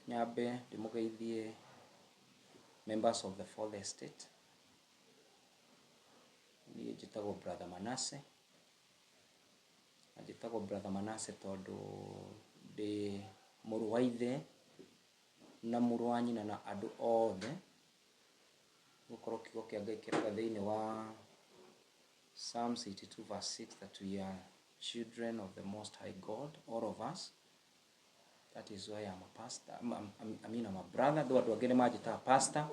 Nyambe ndimugeithie members of the fourth estate. Niĩ njĩtagwo brother Manasseh. Njĩtagwo brother Manasseh tondũ ndĩ mũrũ wa ithe na mũrũ wa nyina na andũ othe. Gũkorwo kiugo kĩa Ngai kĩroiga thĩinĩ wa Psalms 82 verse 6 that we are children of the Most High God, all of us. That is why I'm a pastor. I'm a brother. Though I don't get a pastor,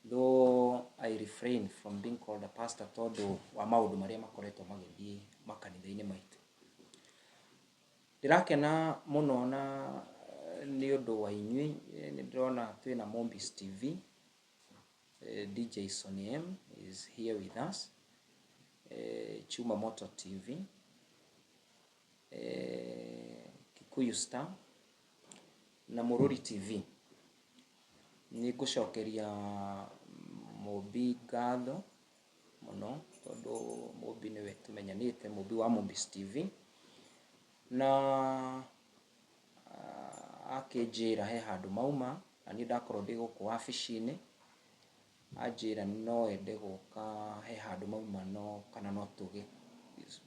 though I refrain from being called a pastor, todo wa maundu maria makoretwo magithii makanitha-ini maitu. Ndirakena muno na ni undu wa inyui ni ndirona twina Mombis TV. DJ Sonny M is here with us. Chuma Moto TV. Kikuyu Star na Mururi TV. Ni gucokeria Mobi ngatho muno tondu Mobi niwe tumenyanite, Mobi wa Mombis TV, na akinjira he handu mauma na ni ndakorwo ndi guku wabici-ini, anjira no ende guka he handu mauma no kana no tuge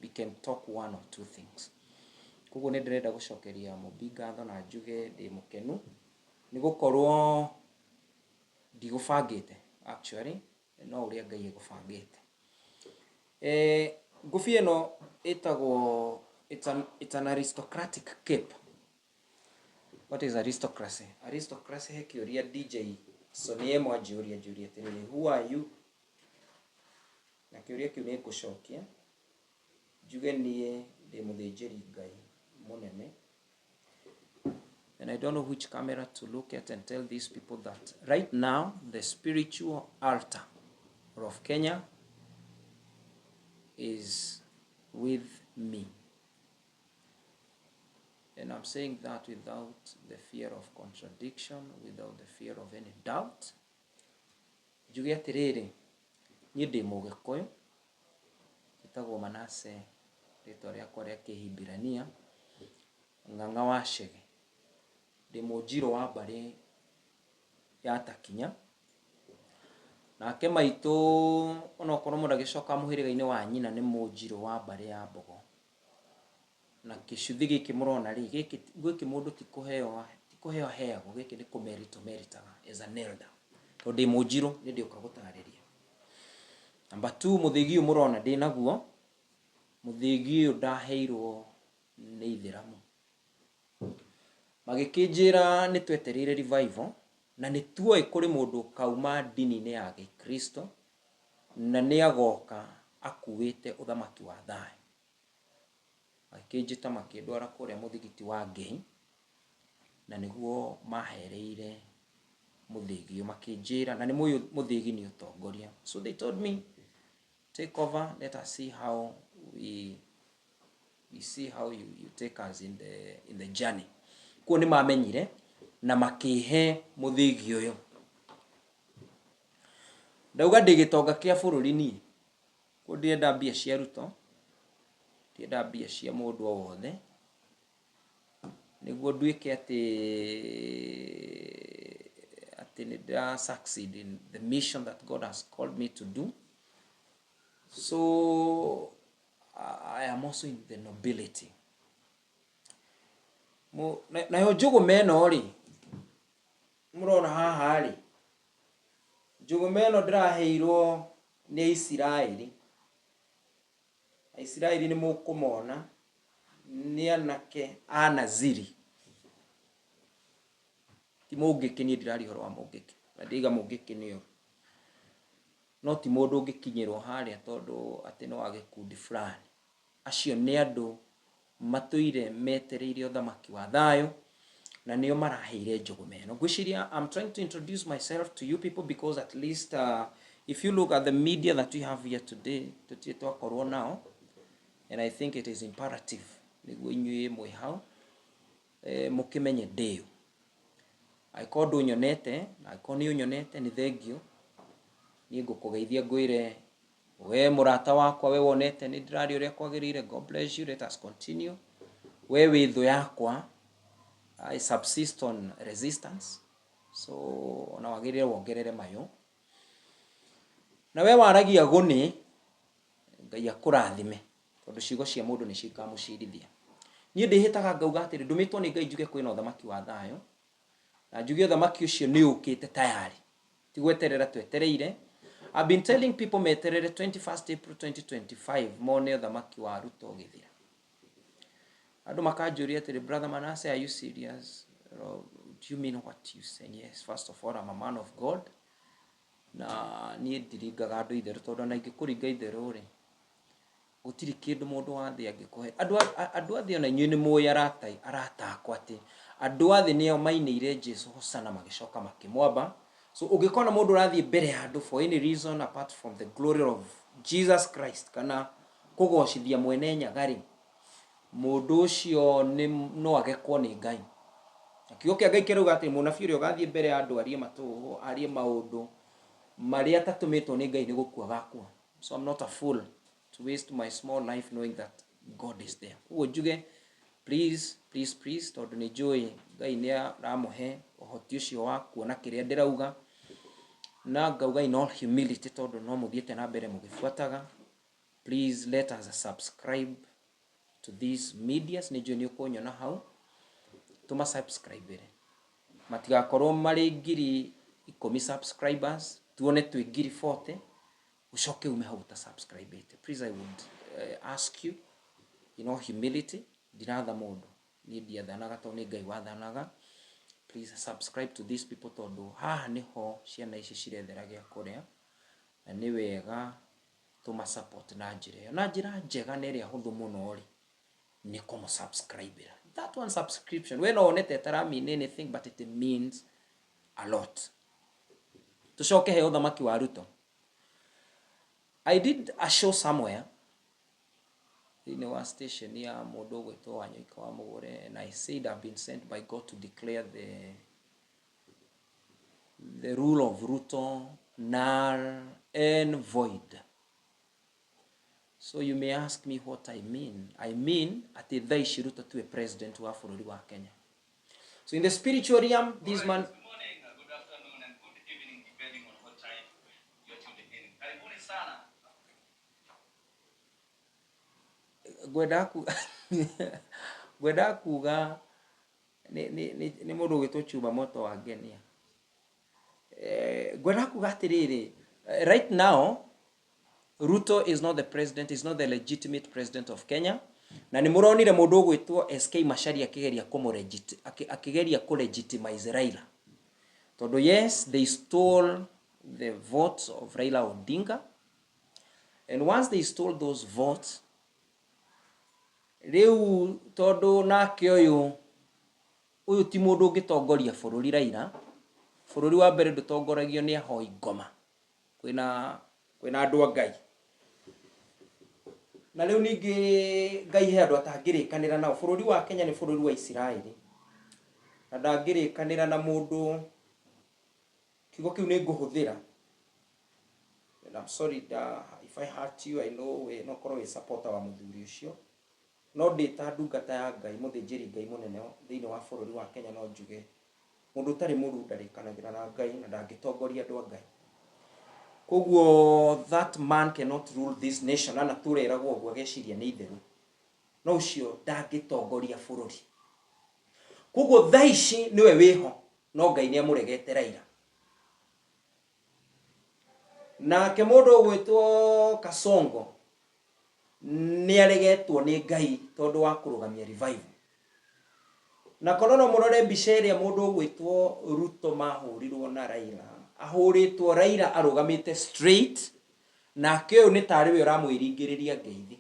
we can talk one or two things. Koguo ni ndirenda gucokeria Mobi ngatho na njuge ndi mukenu ni gukorwo ndigubangite actually no uria Ngai egubangite. Ngubi ino itagwo it's an aristocratic cape. What is aristocracy? Aristocracy he kiuria DJ Sonny M anjuria tiri, who are you? Na kiuria kiu ni ngucokia njuge nie ndi muthinjiri Ngai munene. And I don't know which camera to look at and tell these people that right now the spiritual altar of Kenya is with me. And I'm saying that without the fear of contradiction, without the fear of any doubt. Njuge atiriri, ni ndi Mugikuyu, njĩtagwo Manasseh, rĩtwa rĩakwa rĩa Kĩhibirania, ng'ang'a wa Chege. Ndi mũnjiro wa mbari ya Takinya. Nake maitũ ona okorwo mũndũ agĩcoka mũhĩrĩga-inĩ wa nyina nĩ mũnjiro wa mbari ya Mbogo. Na kĩcuthi gĩkĩ mũrona rĩ, gĩkĩ mũndũ ti kũheo heagwo, gĩkĩ nĩ kũmeritaga as an elder. Tondũ ndi mũnjiro nĩ ndĩũka gũtarĩria. Number 2, mũthĩgi ũyũ mũrona ndĩ naguo, mũthĩgi ũyũ ndaheirwo nĩ Ithĩramu. Magĩkĩnjĩra nĩ twetereire revival na nĩ tuoĩ kũrĩ mũndũ kauma ndini-inĩ ya Gĩkristo na nĩ agoka akuĩte ũthamaki wa thayũ. Makĩnjĩta makĩndwara kũrĩa mũthigiti wa Ngĩi na nĩguo mahereire mũthĩgi ũyũ, makĩnjĩra na nĩ mũthĩgi nĩ Utongoria. So they told me, take over, let us see how we see how you take us in the journey. Kuo nĩ mamenyire na makĩhe mũthĩgi ũyũ. Ndauga ndĩ gĩtonga kĩa bũrũri niĩ. Kuo ndienda mbia cia Ruto, ndienda mbia cia mũndũ o wothe. Nĩguo nduĩke atĩ nĩ ndĩra succeed in the mission that God has called me to do. So I am also in the nobility. Na yo njũgũma ĩno rĩ, mũrona haha rĩ, njũgũma ĩno ndĩraheirwo nĩ Isiraeli. Isiraeli nĩ mũkũmona nĩ anake a Naziri. Ti Mũngĩkĩ, niĩ ndirari ũhoro wa Mũngĩkĩ, na ndiga Mũngĩkĩ nĩ ũũ. No ti mũndũ ũngĩkinyĩrwo harĩa tondũ atĩ no agĩkundi fulani. Acio nĩ andũ matũire metereire ũthamaki wa thayũ na nĩo maraheire njũgũma ĩno. Ngwĩciria I'm trying to introduce myself to you people because at least if you look at the media that we have here today, tũtirĩ twakorwo nao, and I think it is imperative nĩguo inyuĩ mwĩ hau mũkĩmenye ndĩũ. Angĩkorwo ndũnyonete na angĩkorwo nĩ ũnyonete nĩ thengio. Niĩ ngũkũgeithia ngwĩre we mũrata wakwa, we wonete nĩ ndĩrari ũrĩa kwagĩrĩire. God bless you, let us continue. We wĩ thũ yakwa I subsist on resistance. So ona wagirire wongerere mayo na we waragia guni ngai akurathime tondu ciugo cia mundu ni cikamucirithia nie ndihitaga ngauga atiri ndumitwo ni ngai njuge kwina uthamaki wa thayo na njuge uthamaki ucio ni ukite tayari tigweterera twetereire. I've been telling people meterere 21st April 2025 mone uthamaki wa ruto ugathira. Andu makanjuria atiri brother Manasseh, are you serious? Do you mean what you say? Yes, first of all, I'm a man of God. Na nie ndiringaga andu itheru tondu na ingikuringa itheru ri gutiri kindu mundu wa thi angikuhe andu athi ona inyu ni muyi arata akwa ati andu athi nio mainire Jesu hosana magicoka makimwamba. So ugikona mundu rathi mbere ya andu for any reason apart from the glory of Jesus Christ kana kugocithia mwene nyagari, mundu ucio ni no agekwo ni ngai. Akiugo kia ngai kiruga ati munabii uria ugathie mbere ya andu arie matu arie maundu maria tatumitwo ni ngai ni gukua gakua. So I'm not a fool to waste my small life knowing that God is there. Ugo njuge please tondu ni njui ngai ni aramuhe uhoti ucio wa kuona kiria ndirauga na ngauga in all humility tondu no muthiete na mbere mugifuataga. Please let us subscribe to these medias. Ni njui ni ukunyona hau tuma subscribe ire matigakorwo mari ngiri 10 subscribers tuone twi ngiri 40 ucoke ume hau ta subscribe ite. Please I would ask you in all humility, ndiratha mundu ni ndiathanaga tondu ni ngai wathanaga. Please subscribe to these people tondu haha niho ciana ici cirethera gia kuria na ni wega tuma support na njira njega na iria huthu muno ri ni kumu subscribe. That one subscription we no onete tara mean anything but it means a lot. Tucoke he uthamaki wa Ruto. I did a show somewhere in our station ya mundu gwitwo Wanyoika wa Mugure, and I said I've been sent by God to declare the rule of Ruto null and void. So you may ask me what I mean. I mean ati thaici Ruto tuwe president wa bururi wa Kenya. So in the spiritual realm, this man. Good morning, good afternoon, and good evening, depending on what time you're tuning in. Karibuni sana. Gwenda kuga ni mundu gwitwo Chuma Moto wa Ngenia. Gwenda kuga atiriri, right now Ruto is not the president, is not the legitimate president of Kenya. Na ni muronire mundu gwitwo SK Macharia akigeria ku legitimize Raila. Todo yes, they stole the votes of Raila Odinga. And once they stole those votes, riu todo nake uyu ti mundu ungitongoria bururi Raila. Bururi wa mbere ndutongoragio ni ahoi ngoma. Kwina andu a Ngai. Na riu ningi Ngai he andu atangirikanira nao. Bururi wa Kenya ni bururi wa Israeli. Na ndangirikanira na mundu kiugo kiu ni nguhuthira. And I'm sorry if I hurt you. I know we no korwo we supporter wa muthuri ucio. No ndita ndungata ya Ngai muthinjiri Ngai munene thiini wa bururi wa Kenya no njuge mundu tari muru ndarikanagira na Ngai na ndangitongoria andu a Ngai. Koguo that man cannot rule this nation. Ana tureragwo gwa geciria ni itheru. No ucio ndangitongoria bururi. Koguo thaici niwe wiho no Ngai ni amuregete Raila. Na ke mundu gwitwo Kasongo ni aregetwo ni Ngai tondu wa kurugamia revival. Na korono murore mbica iria mundu gwitwo Ruto mahurirwo na Raila. Ahuritwo Raila arugamite straight na keu ni tariwe uramwiringiriria ngeithi.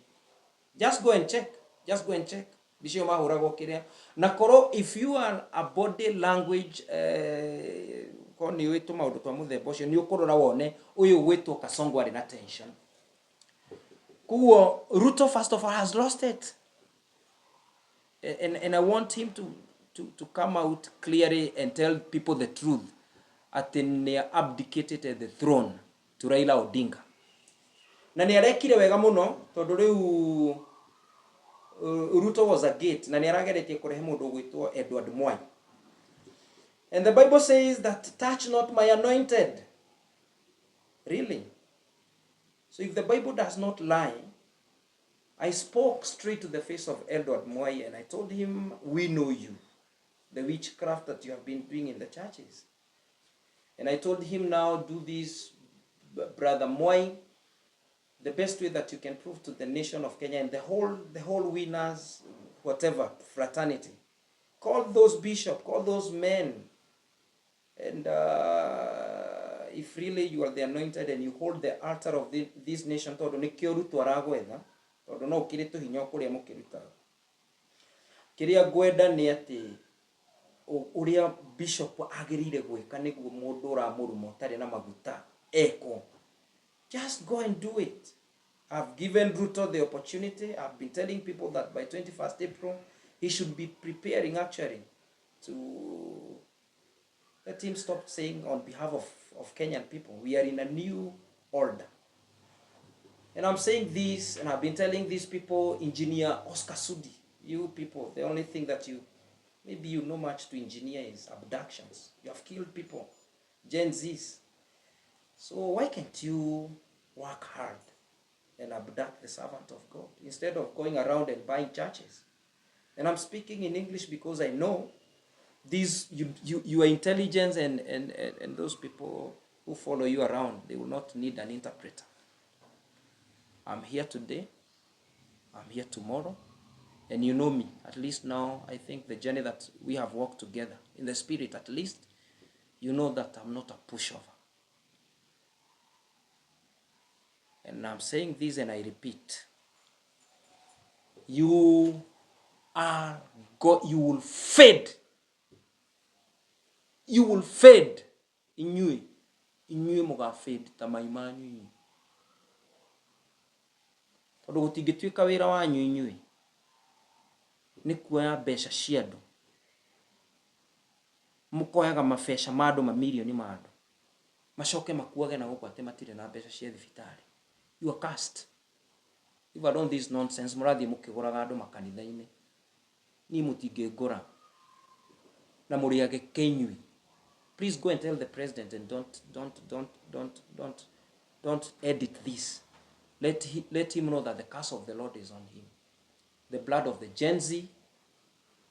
Just go and check. Bisho mahuragwo kiria. Na koro if you are a body language koni wetu maundu twa muthemba ucio ni ukurora wone uyu gwitwo Kasongo ari na tension. Kuo Ruto first of all has lost it. And I want him to come out clearly and tell people the truth. At they abdicated the throne to Raila Odinga. Na ni arekire wega muno tondu riu Ruto was a gate. Na nĩarageretie kũrehe mũndũ gwĩtwo Edward Mwai. And the Bible says that touch not my anointed. Really? So if the Bible does not lie, I spoke straight to the face of Edward Mwai and I told him, we know you, the witchcraft that you have been doing in the churches. And I told him, now do this, Brother Mwai, the best way that you can prove to the nation of Kenya and the whole winners, whatever, fraternity. Call those bishops, call those men. And if really you are the anointed and you hold the altar of this nation, tondu nikio ruto aragwetha, tondu no ukiri tuhinya kuria mukirutaga. Kiria ngwenda ni ati uria bishop agirire gwika niguo mundu uramuruma utari na maguta eko. Just go and do it. I've given Ruto the opportunity. I've been telling people that by 21st April, he should be preparing actually to let him stop saying on behalf of Kenyan people, we are in a new order. And I'm saying this, and I've been telling these people, Engineer Oscar Sudi, you people, the only thing that maybe you know much to engineer is abductions. You have killed people, Gen Zs. So why can't you work hard and abduct the servant of God instead of going around and buying churches? And I'm speaking in English because I know these your intelligence and those people who follow you around, they will not need an interpreter. I'm here today, I'm here tomorrow, and you know me. At least now, I think the journey that we have walked together, in the spirit at least, you know that I'm not a pushover. And I'm saying this and I repeat. You are God, you will fade. You will fade. Inyui muga fade tamaimanyu inyu. Tondu gutingituika wira wanyu inyui. Ni kuoya mbeca cia andu. Mukoyaga mabesha ma andu mamilioni ma andu. Macoke makuage na guku ate matire na mbeca cia thibitari. You are cast. If I don't this nonsense, murathie mukiguraga andu makanitha-ini. Ni mutingigura. Na muriage kenyui. Please go and tell the president and don't edit this. Let him know that the curse of the Lord is on him. The blood of the Gen Z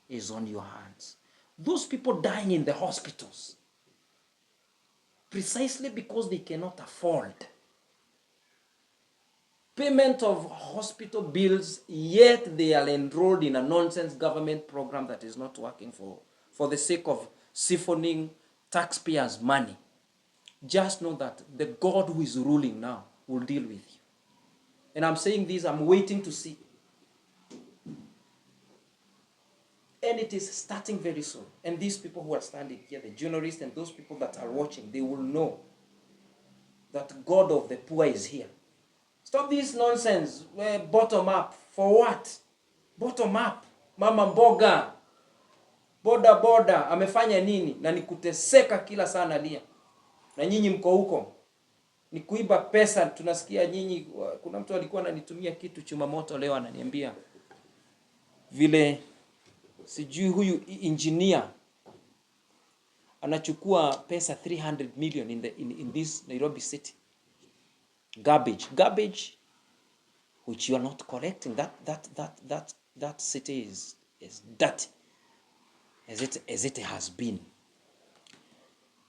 is on your hands. Those people dying in the hospitals, precisely because they cannot afford payment of hospital bills, yet they are enrolled in a nonsense government program that is not working for the sake of siphoning taxpayers' money. Just know that the God who is ruling now will deal with you. And I'm saying this, I'm waiting to see. And it is starting very soon. And these people who are standing here, the journalists and those people that are watching, they will know that God of the poor is here. Stop this nonsense. Bottom up. For what? Bottom up. Mama mboga. Boda. Amefanya nini? Na nikuteseka kila saa nalia. Na nyinyi mko huko. Ni kuiba pesa. Tunasikia nyinyi. Kuna mtu alikuwa ananitumia kitu chuma moto leo ananiambia. Vile sijui huyu engineer anachukua pesa 300 million in this Nairobi city. Garbage which you are not collecting. That city is dirty as it has been.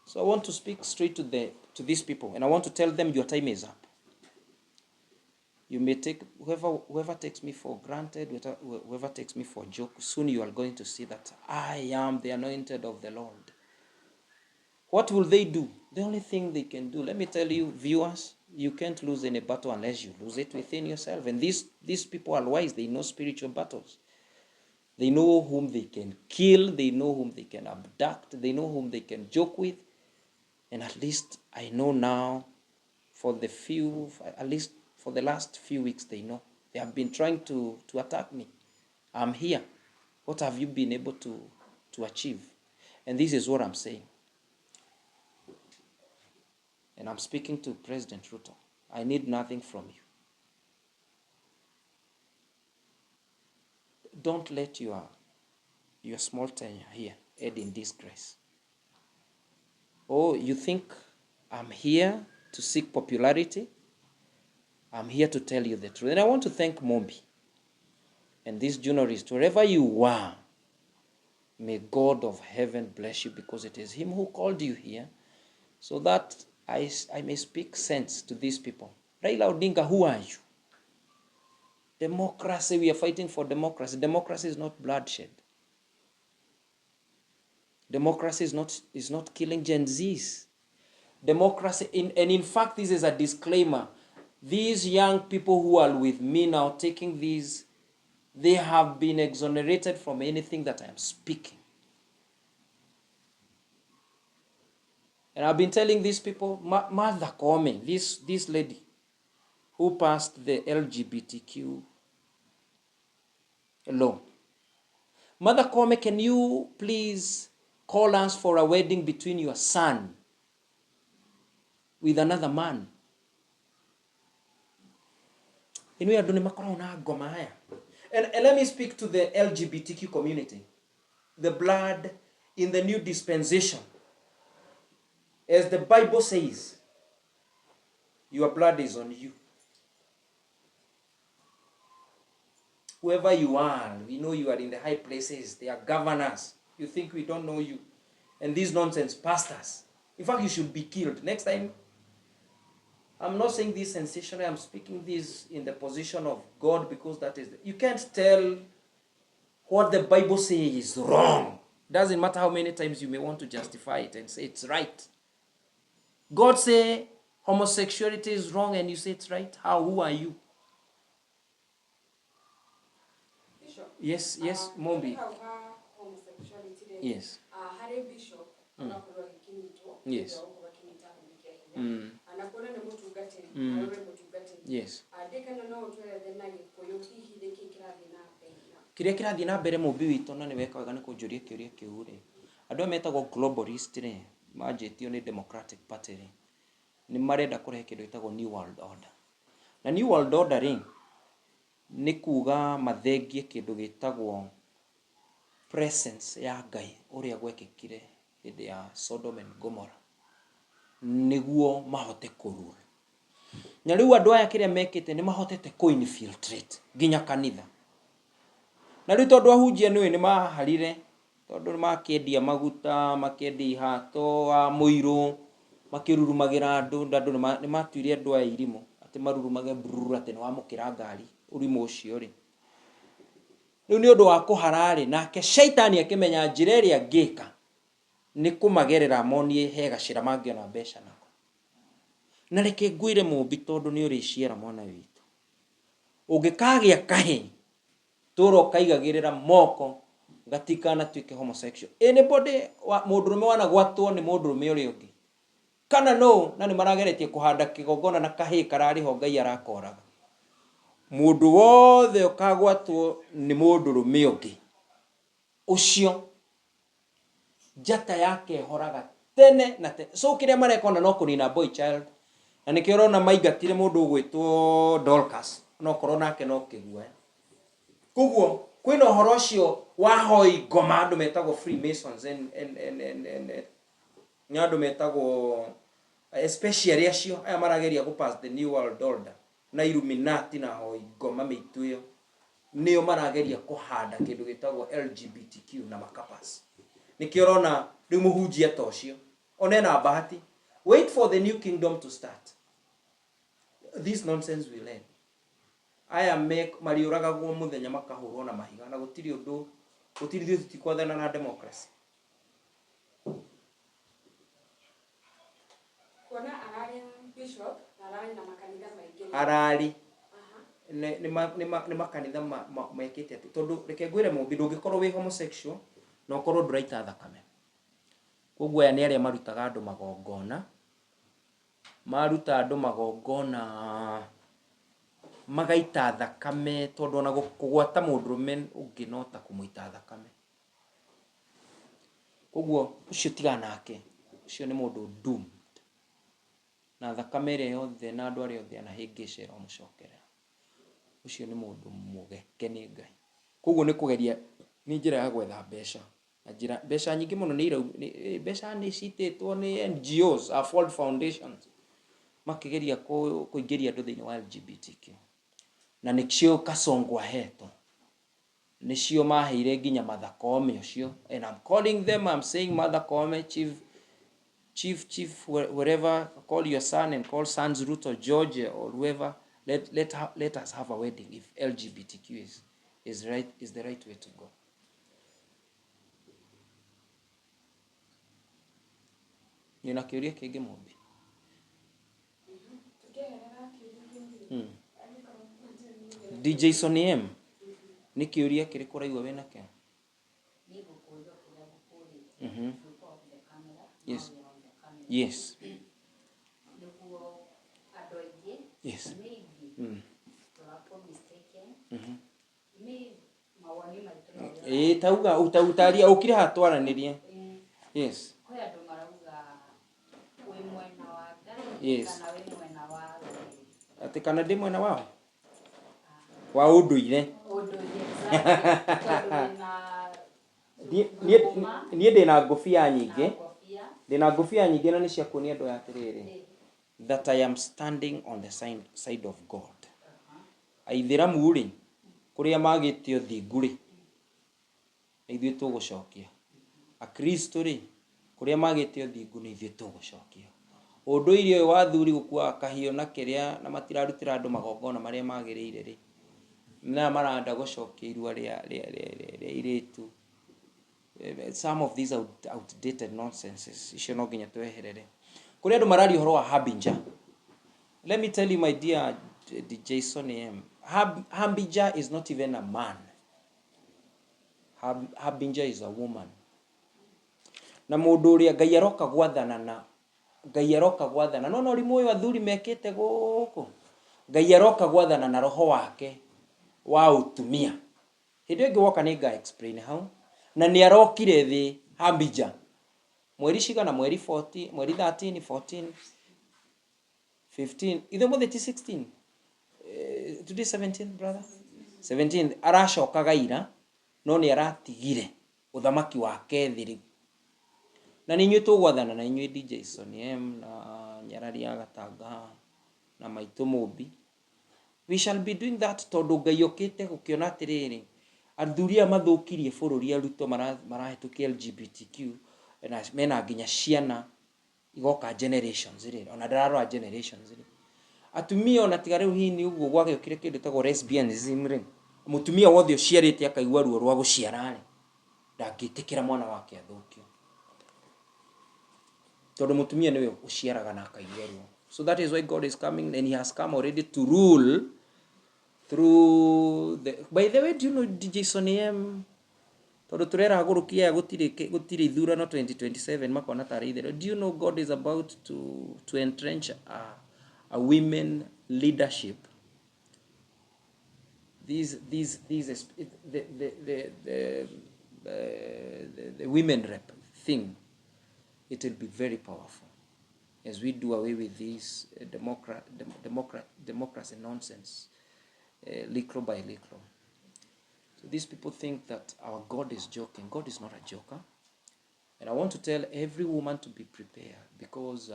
So I want to speak straight to these people, and I want to tell them your time is up. You may take whoever takes me for granted, whoever takes me for a joke. Soon you are going to see that I am the anointed of the Lord. What will they do? The only thing they can do, let me tell you, viewers, you can't lose any battle unless you lose it within yourself. And these people are wise. They know spiritual battles. They know whom they can kill. They know whom they can abduct. They know whom they can joke with. And at least I know now, at least for the last few weeks, they know. They have been trying to attack me. I'm here. What have you been able to achieve? And this is what I'm saying. And I'm speaking to President Ruto. I need nothing from you. don't let your small tenure here end in disgrace. Oh, you think I'm here to seek popularity? I'm here to tell you the truth. And I want to thank Mombi and this journalist, wherever you are. May God of heaven bless you, because it is him who called you here, so that I may speak sense to these people. Raila Odinga, who are you? Democracy, we are fighting for democracy. Democracy is not bloodshed. Democracy is not killing Gen Zs. Democracy, and in fact, this is a disclaimer. These young people who are with me now taking these, they have been exonerated from anything that I am speaking. And I've been telling these people, Martha Koome, this lady who passed the LGBTQ law. Mother Koome, can you please call us for a wedding between your son with another man? And let me speak to the LGBTQ community. The blood in the new dispensation, as the Bible says, your blood is on you. Whoever you are, we know you are in the high places. They are governors. You think we don't know you? And these nonsense pastors. In fact, you should be killed. Next time, I'm not saying this sensationally. I'm speaking this in the position of God, because that is... You can't tell what the Bible says is wrong. Doesn't matter how many times you may want to justify it and say it's right. God say homosexuality is wrong and you say it's right. How? Who are you? Bishop. Yes, Mombi. Homosexuality. Yes. Harry Bishop. Yes. Yes. Kiria kirathi na mbere Mombi witũ na nĩ wekaga nĩ kũnjũria kĩũria kĩu rĩ. Andũ metagwo globalist rĩ, manjĩtio nĩ Democratic Party rĩ, nĩ marenda kũrehe kĩndũ gĩtagwo New World Order. Na New World Order rĩ, nĩ kuga mathengie kĩndũ gĩtagwo presence ya Ngai ũrĩa gwekĩkire hĩndĩ ya Sodom and Gomorrah, nĩguo mahote kũrua. Na rĩu andũ aya kĩrĩa mekĩte nĩ mahotete kũ-infiltrate nginya kanitha. Na rĩu tondũ ahunjia nĩ maharire, tondũ makĩendia maguta, makĩendia ihato wa mũirũ, makĩrurumagĩra andũ nĩ matuire andũ aya irimũ, atĩ marurumage brrr, atĩ nĩ wamũkĩra ngari ũrimũ ũcio rĩ. Rĩu nĩ ũndũ wa kũhararĩ, nake shaitani akĩmenya njĩra ĩrĩa angĩka nĩ kũmagerera monie he gacĩra mangĩona mbeca nako. Na reke ngwĩre Mombi, tondũ nĩ ũrĩciara mwana witũ, ũngĩkagĩa kahĩ tũra ũkaigagĩrĩra moko gatikanatuĩke homosexual. Anybody mũndũrũme wanagwatwo nĩ mũndũrũme ũrĩa ũngĩ, kana no, na nĩ marageretie kũhanda kĩgongona na kahĩ kararĩho Ngai arakoraga. Mũndũ wothe ũkagwatwo nĩ mũndũrũme ũngĩ, ũcio njata yake horaga tene na tene. So kĩrĩa marekona no kũnina boy child, na nĩkĩo ũrona maingatire mũndũ ũgwĩtwo Dorcas, no korwo nake no kĩguoya. Koguo kwĩna ũhoro ũcio wahoi ngoma, andũ metagwo Freemasons nĩ andũ metagwo especially acio aya marageria pass the New World Order na Illuminati na hoi ngoma mĩitũ ĩyo, nĩo marageria kũhanda kĩndũ gĩtagwo LGBTQ na makapas. Nĩkĩo ũrona rĩu mũhunjia ta ũcio one na bahati. Wait for the new kingdom to start. This nonsense will end. Aya mariũragagwo mũthenya makahũrwo na mahiga, na gũtirĩ ũndũ, gũtirĩ ithuĩ tũtikwathana na democracy. Kuona ararĩ Bishop, ararĩ na makanitha maingĩ. Ararĩ. Nĩ makanitha mekĩte atĩ, tondũ reke ngwĩre Mombi, ndũngĩkorwo wĩ homosexual na ũkorwo ndũraita thakame. Koguo aya nĩ arĩa marutaga andũ magongona, maruta andũ magongona magaita thakame, tondũ ona kũgwata mũndũrũme ũngĩ no ta kũmũita thakame. Koguo ũcio tiga nake, ũcio nĩ mũndũ doomed, na thakame ĩrĩa yothe na andũ arĩa othe anahĩngĩcĩra mũcokerera. Ũcio nĩ mũndũ mũgeke nĩ Ngai. koguo nĩ kũgeria nĩ njĩra ya gwetha mbeca na njĩra mbeca nyingĩ mũno mbeca nĩ citĩtwo nĩ NGOs World Foundations makĩgeria kũingĩria andũ thĩinĩ wa LGBTQ na nĩcio Kasongwa heto nĩcio maheire nginya Martha Koome ũcio, and I'm calling them, I'm saying Martha Koome, chief wherever, call your son and call sons Ruto, George or whoever, let us have a wedding if LGBTQ is the right way to go. Nina kĩũria kĩngĩ Mumbi? DJ Sonny M, nĩ kĩũria kĩrĩkũ ũraigua wĩna kĩo? Yes. Yes. Yes. Tauga utaria ukire hatwaranĩrie. Yes. Yes. Ati kana ndĩ mwena wao? Wa ũndũire. Niĩ ndĩna ngũbia nyingĩ. Ndĩna ngũbia nyingĩ na nĩ cia kuonia andũ atĩrĩrĩ. That I am standing on the side of God. Aithĩramu rĩ, kũrĩa magĩte ũthingu rĩ, ithuĩ tũgũcokia. Akristo rĩ, kũrĩa magĩte ũthingu nĩ ithuĩ tũgũcokia. Ũndũire ũyũ wa thuri gũkua kahiũ na kĩrĩa na matirarutĩra andũ magongona marĩa magĩrĩire rĩ, na maranda gũcokia irua rĩa iritu. Some of these outdated nonsenses icio no nginya tweherere. Kũrĩ andũ marari ũhoro wa Harbinja. Let me tell you, my dear DJ Sonny M, Harbinja is not even a man. Harbinja is a woman. Na mũndũ ũrĩa Ngai aroka gwathana na Ngai aroka gwathana no ũrimũ ũyũ athuri mekĩte gũkũ. Ngai aroka gwathana na roho wake wa utumia. Hĩndĩ ĩngĩ woka nĩ nga explain how. Na nĩ arokire thĩ Harbinja. Mweri cigana mweri 14, mweri 13, 14, 15. Ithe mũthĩ ti 16. Today 17 brother. 17 aracokaga ira no nĩ aratigire uthamaki wake thĩ rĩu. Na nĩ inyuĩ tũgwathana na inyuĩ DJ Sonny M na Nyarari ya Gatanga na Maitũ Mũmbi. We shall be doing that tondũ Ngai okĩte gũkĩona atĩrĩrĩ athuri aya mathũkirie bũrũri aruto marahĩtũkia LGBTQ na mena nginya ciana igoka generations rĩ ona ndararora generations rĩ atumia ona tiga rĩu hini ũguo gwagĩũkire kĩndũ tagwo lesbianism rĩ mũtumia wothe ũciarĩte akaigua ruo rwa gũciara rĩ ndangĩtĩkĩra mwana wake athũkio tondũ mũtumia nĩwe ũciaraga na akaigua ruo. So that is why God is coming and he has come already to rule through the... By the way, do you know DJ Sonny M? Tondũ turera agũrũkia gũtirĩ ithurano 2027 makona tarĩ itherũ. Do you know God is about to entrench a women leadership? The women rep thing, it will be very powerful as we do away with this democracy nonsense, little by little. So these people think that our God is joking. God is not a joker. And I want to tell every woman to be prepared because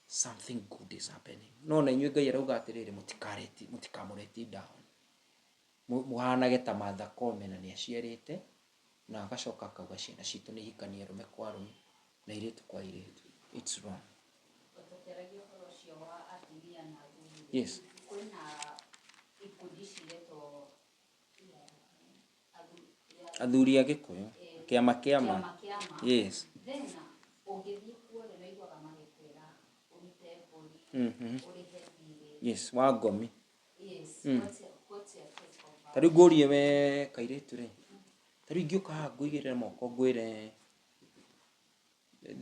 something good is happening. No na inyuĩ Ngai arauga atĩrĩrĩ mũtikamũreti down. Mũhanage ta Martha Koome na nĩaciarĩte na agacoka akauga ciana citũ nĩ ihikanie arũme kwa arũme na airĩtu kwa airĩtu. It's wrong. Yes. Athuri a Gĩkũyũ kĩama. Yes. Yes, wa ngomi. Tari ngũrie we kairĩtu rĩ. Tari ngĩũka haha ngũigĩrĩre moko ngwĩre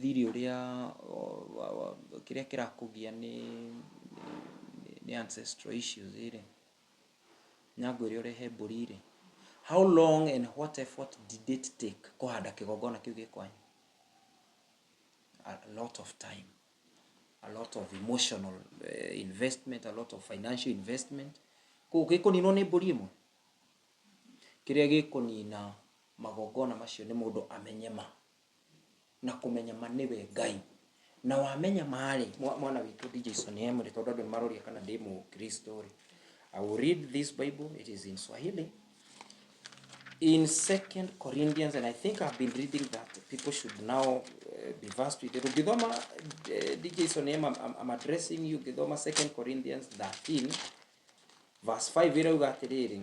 thiri ũrĩa kĩrĩa kĩrakũgia nĩ ancestral issues rĩ. Nyangwĩre ũrehe mbũri rĩ. How long and what effort did it take kũhanda kĩgongona kĩu gĩkwanyu? A lot of time, a lot of emotional investment, a lot of financial investment. Gĩkũninwo nĩ mbũri ĩmwe. kiria gikunina magongona macio ni mundu amenye ma na kumenya ma niwe Ngai na wamenya mari mwana witu Jason Emre tondu andu maroria kana ndi mu Kristo. I will read this Bible. It is in Swahili. In 2 Corinthians, and I think I've been reading that people should now be versed with it. Githoma, DJ Sonem, I'm addressing you. Githoma 2 Corinthians 13, verse 5. Ira ugathira,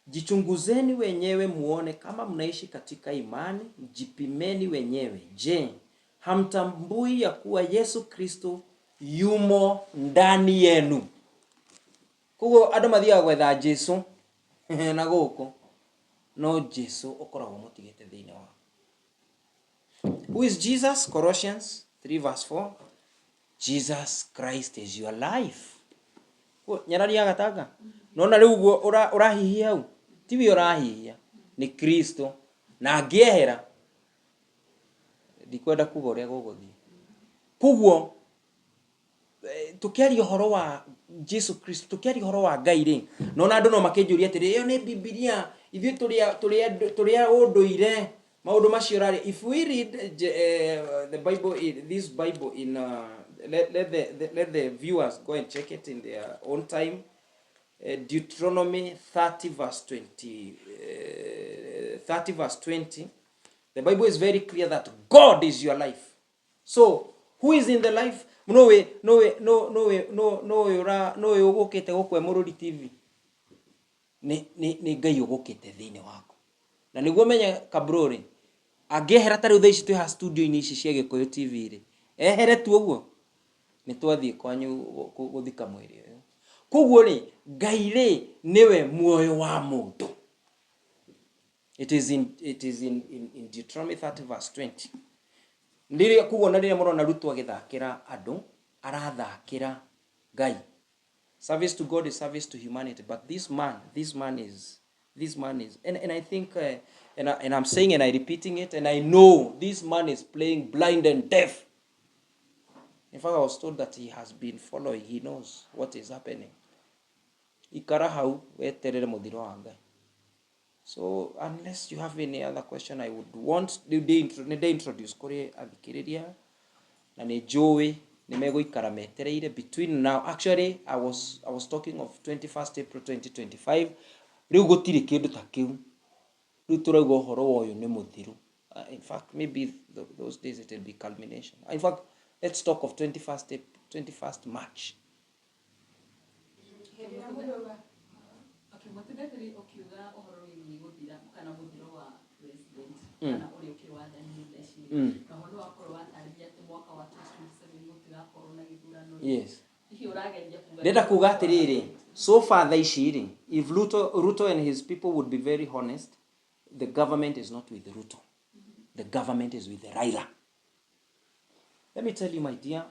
jichunguzeni wenyewe muone kama mnaishi katika imani, jipimeni wenyewe. Je, hamtambui ya kuwa Yesu Kristo yumo ndani yenu? Kugo andu mathiaga gwetha Jesu na guku no Jesu ukoragwo mutigite thiine wa. Who is Jesus? Colossians 3 verse 4. Jesus Christ is your life. Nyararia gatanga nona riu guo urahihia au tiwi urahihia ni Kristo na angiehera ndikwenda kuga uria guguthii. Kuguo tukiaria horo wa Jesus Christ, tukiaria horo wa Ngai ri nona andu no makinjuria atiri iyo ni Biblia ithui turia unduire maundu macio rari. If we read the Bible, this Bible in let the viewers go and check it in their own time. Deuteronomy 30 verse 20. The Bible is very clear that God is your life. So who is in the life? No ugukite gukwe Mururi TV ni Ngai ugukite thiine wako na niguo menya kabrori angehera tari uthaici twi ha studio ini ici cia Gikuyu TV ri ehere tu uguo ni twathie kwanyu guthika mweri uyu. Kuguo ri Ngai ri niwe muoyo wa mundu. It is in Deuteronomy 30 verse 20. Ndiria kuguo na ndiria murona ruto agithakira andu arathakira Ngai. Service to God is service to humanity, but this man is and I think and I'm saying and I repeating it, and I know this man is playing blind and deaf. In fact, I was told that he has been following, he knows what is happening. Ikara hau weterere muthiro wa Ngai. So unless you have any other question, I would want to introduce kuri athikiriria na ni joy ni meguikara metereire between now. Actually I was talking of 21st April 2025. Riu gutiri kindu ta kiu. Riu turauga uhoro woyo ni muthiru. In fact, maybe those days it will be culmination. In fact, let's talk of 21st March. Yes. Deda kuga atiriri, so far thaiciri, if Ruto and his people would be very honest, the government is not with Ruto. The government is with Raila. Let me tell you, my dear,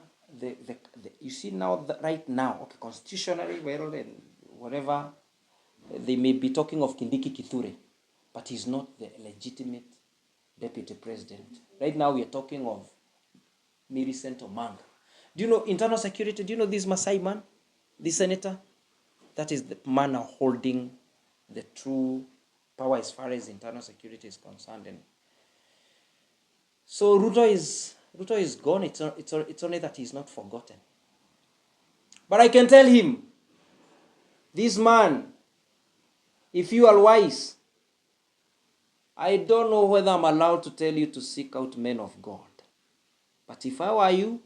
you see now, right now, okay, constitutionally, well, and whatever, they may be talking of Kindiki Kithure, but he's not the legitimate deputy president. Right now, we are talking of Millicent Omanga. Do you know internal security? Do you know this Masai man, this senator? That is the man holding the true power as far as internal security is concerned. And so Ruto is gone. It's only that he's not forgotten. But I can tell him, this man, if you are wise, I don't know whether I'm allowed to tell you to seek out men of God. But if I were you,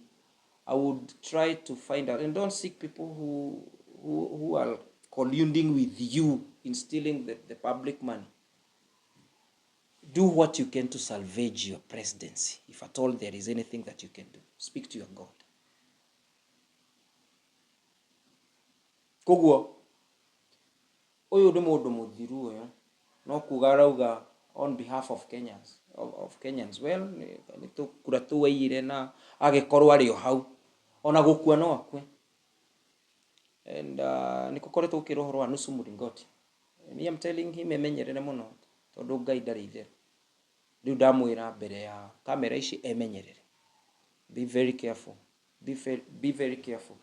I would try to find out, and don't seek people who are colluding with you in stealing the public money. Do what you can to salvage your presidency. If at all there is anything that you can do, speak to your God. Koguo oyo ndi mundu muthiru oyo no kuga rauga on behalf of Kenyans. Well, ni tukura tuwaire na agikorwo ari o hau ona gukua no akwe. And nikukoretwo ukirohorwa nusu muringoti. Me am telling him emenyerere muno tondu Ngai ndari ithere. Riu ndamwira mbere ya kamera ici emenyerere. Be very careful. Be very careful.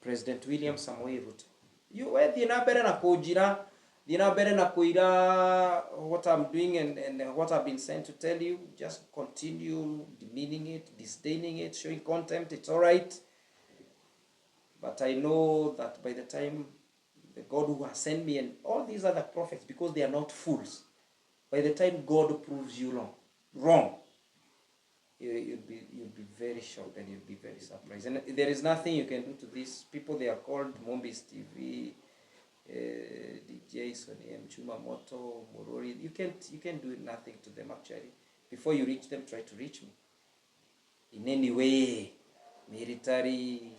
President William Samoei Ruto. You wethi na mbere na kunjira Thina mbere na kuira what I'm doing and what I've been sent to tell you. Just continue demeaning it, disdaining it, showing contempt. It's all right. But I know that by the time the God who has sent me and all these other prophets, because they are not fools, by the time God proves you wrong, you'll be very shocked and you'll be very surprised. And there is nothing you can do to these people. They are called Mombis TV, DJ Sonny M, Chumamoto, Morori. You can't do nothing to them actually. Before you reach them, try to reach me. In any way, military.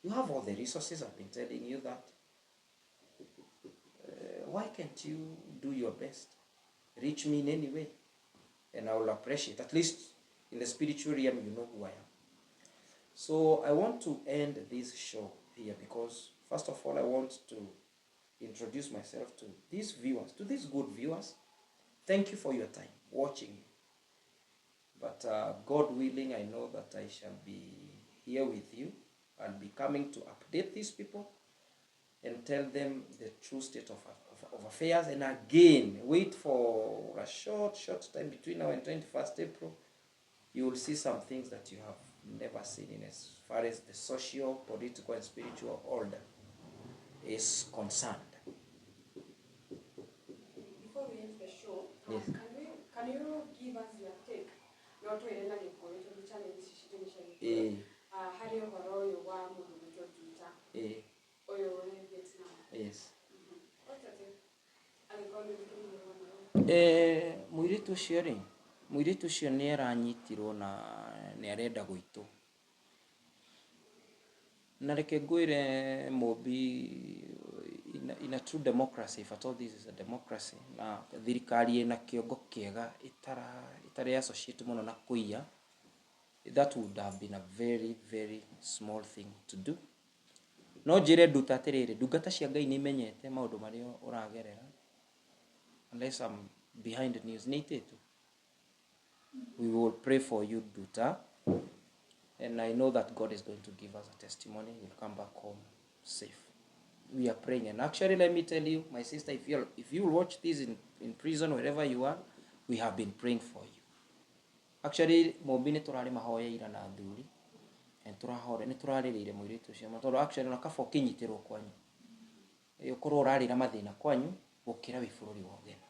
You have all the resources. I've been telling you that. Why can't you do your best? Reach me in any way. And I will appreciate. At least in the spiritual realm, you know who I am. So I want to end this show here because, first of all, I want to introduce myself to these viewers, to these good viewers. Thank you for your time watching me. But God willing, I know that I shall be here with you. I'll be coming to update these people and tell them the true state of affairs. And again, wait for a short time between now and 21st April. You will see some things that you have never seen in as far as the social, political, and spiritual order is concerned. Before we end the show, Yes. Can you give us your take? Not to end the challenge. Hari ohoro yo wa mundu wito Twitter. Oyo we Vietnam. Yes. Mwiritu ucio ni aranyitirwo na ni arenda gwitu. Na reke ngwire Mobi, in a true democracy, if at all this is a democracy, na thirikari ina kiongo kiega itari associate muno na kuiya, that would have been a very, very small thing to do. No njire nduta atiriri, ndungata cia Ngai ni imenyete maundu maria uragerera. Unless I'm behind the news, we will pray for you, Duta. And I know that God is going to give us a testimony. We'll come back home safe. We are praying. And actually, let me tell you, my sister, if you watch this in prison, wherever you are, we have been praying for you. Actually, mobini turari mahoya ira na nduri. And turahore, ni turari rire mwiritu cio. Matoro actually nakafo kinyitirwo kwanyu. Yokorwo urari na mathina kwanyu, gukira wi bururi wa ugeni.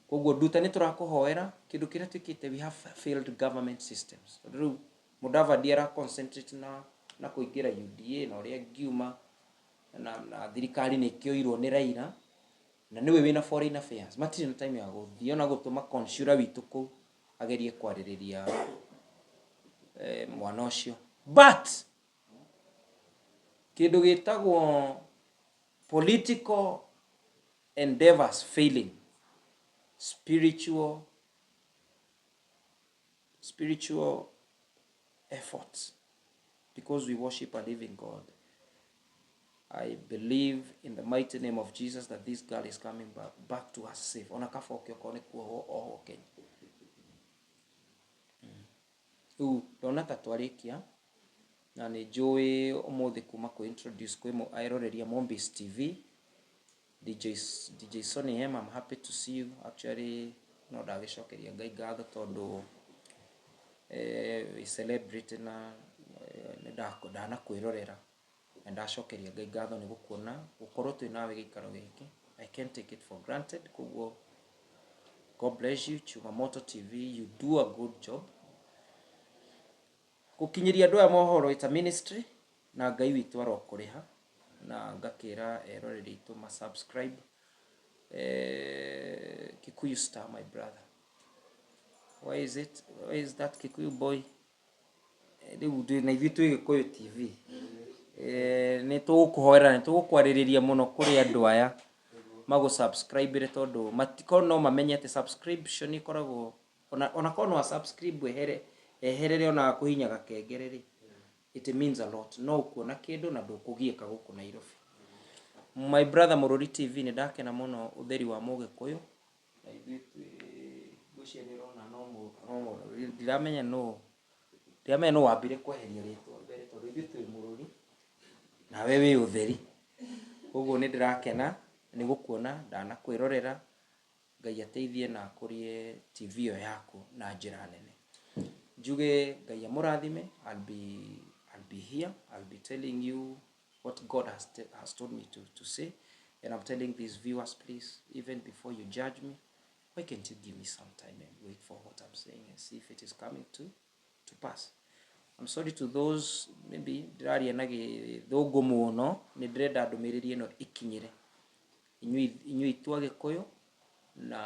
Koguo Duta ni turakuhoera kindu kiria twikite, we have failed government systems. Riu Mudavadi ara concentrate na kuingira UDA na uria ngiuma na thirikari ni kioirwo ni Raila na niwe wina foreign affairs. Matiri na time ya guthii ona gutuma consular witu ku agerie kwaririria mwana ucio. But kindu gitagwo political endeavors failing, spiritual efforts, because we worship a living God. I believe in the mighty name of Jesus that this girl is coming back to us safe. Onakafoke okone kuo Kenya. Dona tatwarikia na ni joy omothi kuma ku introduce kwemo airoreria Mombis TV. DJ Sonny M, I'm happy to see you. Actually, no dagishokeria Ngai gatho tondu we celebrate na ndana kwirorera and ashokeria Ngai gatho ni gukuona gukorwo twi nawe gikaro giki. I can't take it for granted. Kuguo God bless you. Chumamoto TV, you do a good job. Gukinyiria andu aya mohoro, it's a ministry na Ngai witu arokuriha na ngakira eroreri itu ma subscribe Kikuyu Star, my brother. Why is that Kikuyu boy? Na ithuĩ twĩ Gĩkũyũ TV nĩ tũgũkũhoera, nĩ tũgũkwarĩrĩria mũno kũrĩ andũ aya magũ subscribe tondu matikorwo no mamenye atĩ subscription ikoragwo ona korwo no subscribe eherere ona kuhinya gakengere. It means a lot. No kuona kindu na ndukugieka guku Nairobi. My brother Mururi TV ni ndakena muno utheri wa Mugikuyu. Na ithuĩ gucienirona no ndiramenya no wambire kweheria ritwa mbere tondu ithuĩ twĩ Mururi na we wĩ utheri. Koguo ni ndirakena Nĩ gũkuona ndanakwĩrorera, Ngai ateithie na akũrie TV ĩyo yaku na njĩra nene. Njuge Ngai amũrathime. I'll be here. I'll be telling you what God has told me to say. And I'm telling these viewers, please, even before you judge me, why can't you give me some time and wait for what I'm saying and see if it is coming to pass? I'm sorry to those, maybe, ndĩraria na gĩthũngũ mũno, nĩ ndĩrenda ndũmĩrĩri ĩno ikinyĩre inyuĩ itu Agĩkũyũ na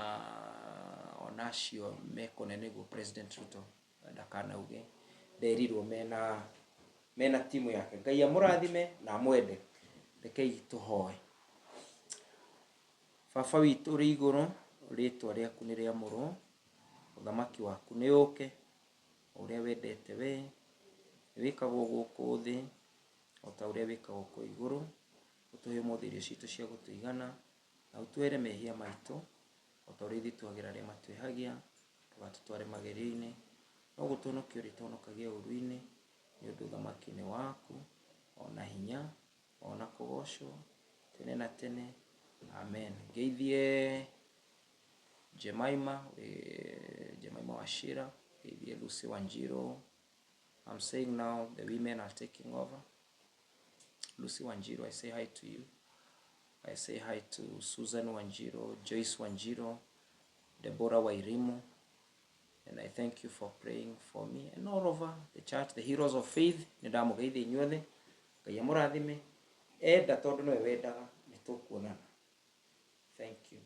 onacio mekone nĩguo President Ruto ndakanauge nderirwo mena timu yake. Ngai amũrathime na amwende. Rekei tũhoe. Baba witũ ũrĩ igũrũ, rĩĩtwa rĩaku nĩ rĩamũrwo, ũthamaki waku nĩ ũke, ũrĩa wendete we, wĩkagwo gũkũ thĩ o ta ũrĩa wĩkagwo kũ igũrũ. Ũtũhe ũmũthĩ irio citũ cia gũtũigana, na ũtwere mehia maitũ o ta ũrĩa ithuĩ twagĩra arĩa matwĩhagia, ndũgatũtware magerio-inĩ, no gũtũhonokia ũrĩtũhonokagia ũũru-inĩ, nĩ ũndũ ũthamaki nĩ waku, ona hinya, ona kũgocwo tene na tene. Amen. Ngeithie Jemima Wachira, ngeithie Lucy Wanjiru. I'm saying now the women are taking over. Lucy Wanjiru, I say hi to you. I say hi to Susan Wanjiru, Joyce Wanjiru, Deborah Wairimu. And I thank you for praying for me and all over the church, the heroes of faith. Nĩndamũgeithia inyuothe. Ngai amũrathime. Enda tondũ nĩwe wendaga, nĩtũkuonana. Thank you.